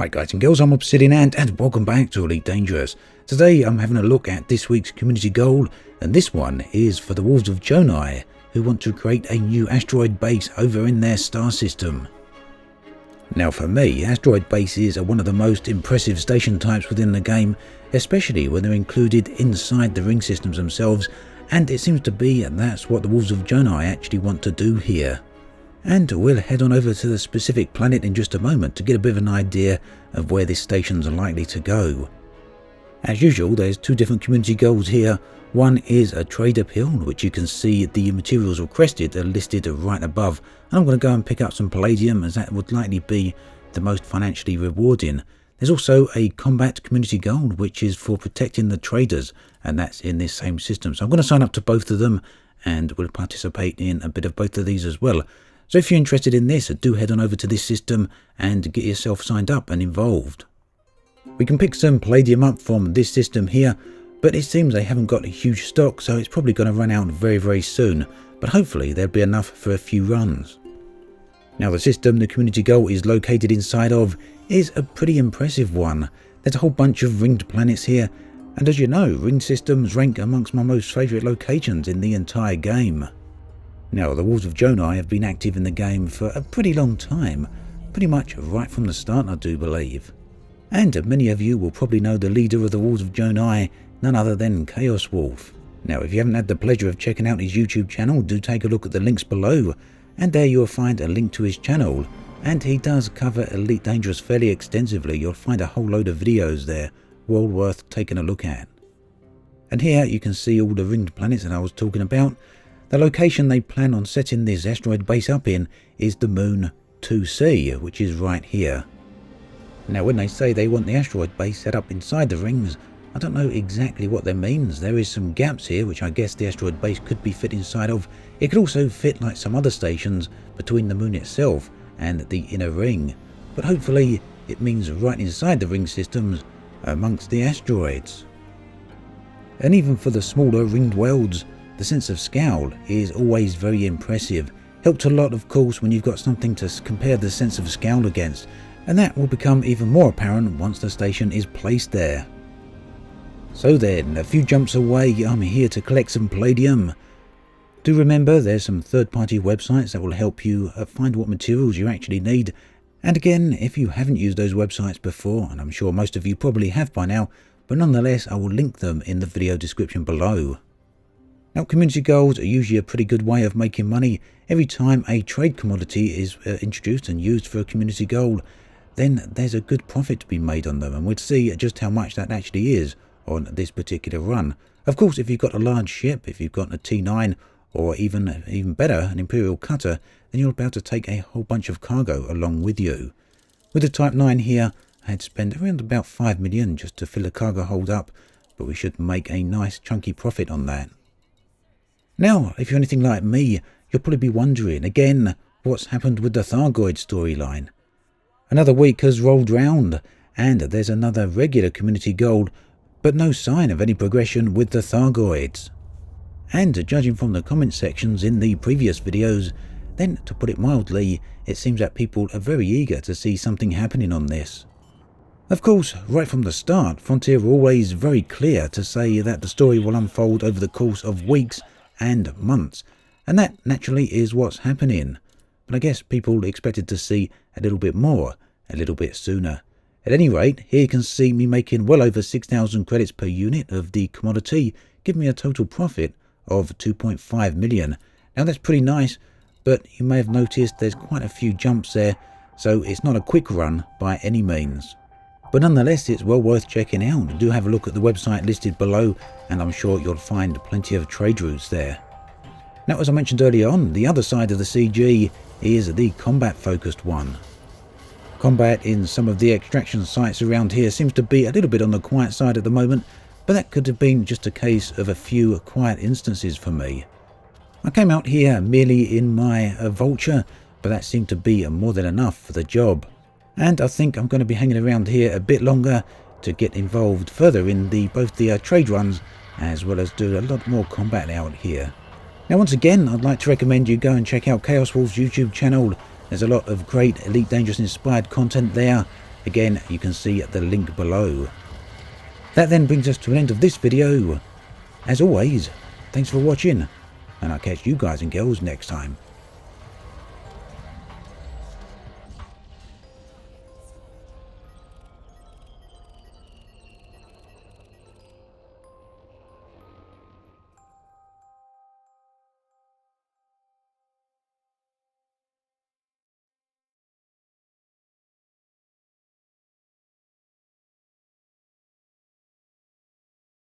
Hi guys and girls, I'm Obsidian and welcome back to Elite Dangerous. Today I'm having a look at this week's community goal, and this one is for the Wolves of Jonai, who want to create a new asteroid base over in their star system. Now for me, asteroid bases are one of the most impressive station types within the game, especially when they're included inside the ring systems themselves, and it seems to be that's what the Wolves of Jonai actually want to do here. And we'll head on over to the specific planet in just a moment to get a bit of an idea of where this station's likely to go. As usual, there's two different community goals here. One is a trade appeal, which you can see the materials requested are listed right above. And I'm going to go and pick up some palladium, as that would likely be the most financially rewarding. There's also a combat community goal, which is for protecting the traders, and that's in this same system. So I'm going to sign up to both of them, and we'll participate in a bit of both of these as well. So if you're interested in this, do head on over to this system and get yourself signed up and involved. We can pick some palladium up from this system here, but it seems they haven't got a huge stock, so it's probably going to run out very soon, but hopefully there'll be enough for a few runs. Now the system the community goal is located inside of is a pretty impressive one. There's a whole bunch of ringed planets here, and as you know, ringed systems rank amongst my most favourite locations in the entire game. Now, the Wolves of Jonai have been active in the game for a pretty long time, pretty much right from the start, I do believe. And many of you will probably know the leader of the Wolves of Jonai, none other than Chaos Wolf. Now, if you haven't had the pleasure of checking out his YouTube channel, do take a look at the links below, and there you'll find a link to his channel. And he does cover Elite Dangerous fairly extensively. You'll find a whole load of videos there, well worth taking a look at. And here you can see all the ringed planets that I was talking about. The location they plan on setting this asteroid base up in is the moon 2C, which is right here. Now when they say they want the asteroid base set up inside the rings, I don't know exactly what that means. There is some gaps here which I guess the asteroid base could be fit inside of. It could also fit like some other stations between the moon itself and the inner ring, but hopefully it means right inside the ring systems amongst the asteroids. And even for the smaller ringed worlds, the sense of scale is always very impressive. Helped a lot, of course, when you've got something to compare the sense of scale against, and that will become even more apparent once the station is placed there. So then, a few jumps away, I'm here to collect some palladium. Do remember there's some third-party websites that will help you find what materials you actually need. And again, if you haven't used those websites before, and I'm sure most of you probably have by now, but nonetheless I will link them in the video description below. Now, community goals are usually a pretty good way of making money. Every time a trade commodity is introduced and used for a community goal, then there's a good profit to be made on them, and we'll see just how much that actually is on this particular run. Of course, if you've got a large ship, if you've got a T9, or even better, an Imperial cutter, then you'll be able to take a whole bunch of cargo along with you. With the Type 9 here, I had spent around about 5 million just to fill the cargo hold up, but we should make a nice chunky profit on that. Now, if you're anything like me, you'll probably be wondering, again, what's happened with the Thargoid storyline. Another week has rolled round, and there's another regular community goal, but no sign of any progression with the Thargoids. And judging from the comment sections in the previous videos, then, to put it mildly, it seems that people are very eager to see something happening on this. Of course, right from the start, Frontier were always very clear to say that the story will unfold over the course of weeks and months, and that naturally is what's happening. But I guess people expected to see a little bit more, a little bit sooner. At any rate, here you can see me making well over 6,000 credits per unit of the commodity, giving me a total profit of 2.5 million. Now that's pretty nice, but you may have noticed there's quite a few jumps there, so it's not a quick run by any means. But nonetheless, it's well worth checking out. Do have a look at the website listed below, and I'm sure you'll find plenty of trade routes there. Now, as I mentioned earlier on, the other side of the CG is the combat-focused one. Combat in some of the extraction sites around here seems to be a little bit on the quiet side at the moment, but that could have been just a case of a few quiet instances for me. I came out here merely in my Vulture, but that seemed to be more than enough for the job. And I think I'm going to be hanging around here a bit longer to get involved further in both the trade runs, as well as do a lot more combat out here. Now once again, I'd like to recommend you go and check out Chaos Wolf's YouTube channel. There's a lot of great Elite Dangerous inspired content there, Again, you can see the link below. That then brings us to an end of this video. As always, thanks for watching, and I'll catch you guys and girls next time.